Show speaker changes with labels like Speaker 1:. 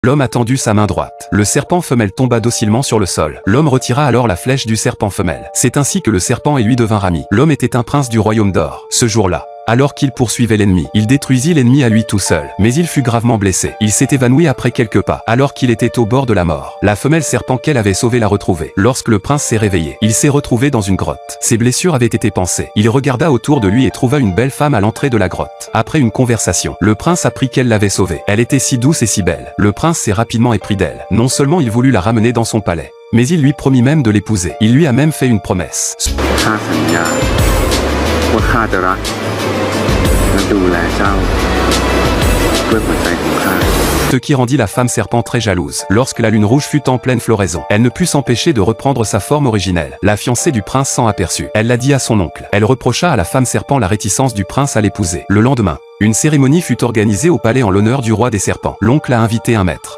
Speaker 1: L'homme a tendu sa main droite. Le serpent femelle tomba docilement sur le sol. L'homme retira alors la flèche du serpent femelle. C'est ainsi que le serpent et lui devinrent amis. L'homme était un prince du royaume d'or. Ce jour-là, alors qu'il poursuivait l'ennemi, il détruisit l'ennemi à lui tout seul. Mais il fut gravement blessé. Il s'est évanoui après quelques pas, alors qu'il était au bord de la mort. La femelle serpent qu'elle avait sauvé l'a retrouvé. Lorsque le prince s'est réveillé, il s'est retrouvé dans une grotte. Ses blessures avaient été pansées. Il regarda autour de lui et trouva une belle femme à l'entrée de la grotte. Après une conversation, le prince apprit qu'elle l'avait sauvée. Elle était si douce et si belle. Le prince s'est rapidement épris d'elle. Non seulement il voulut la ramener dans son palais, mais il lui promit même de l'épouser. Il lui a même fait une promesse. Ce qui rendit la femme serpent très jalouse. Lorsque la lune rouge fut en pleine floraison, elle ne put s'empêcher de reprendre sa forme originelle. La fiancée du prince s'en aperçut. Elle l'a dit à son oncle. Elle reprocha à la femme serpent la réticence du prince à l'épouser. Le lendemain, une cérémonie fut organisée au palais en l'honneur du roi des serpents. L'oncle a invité un maître.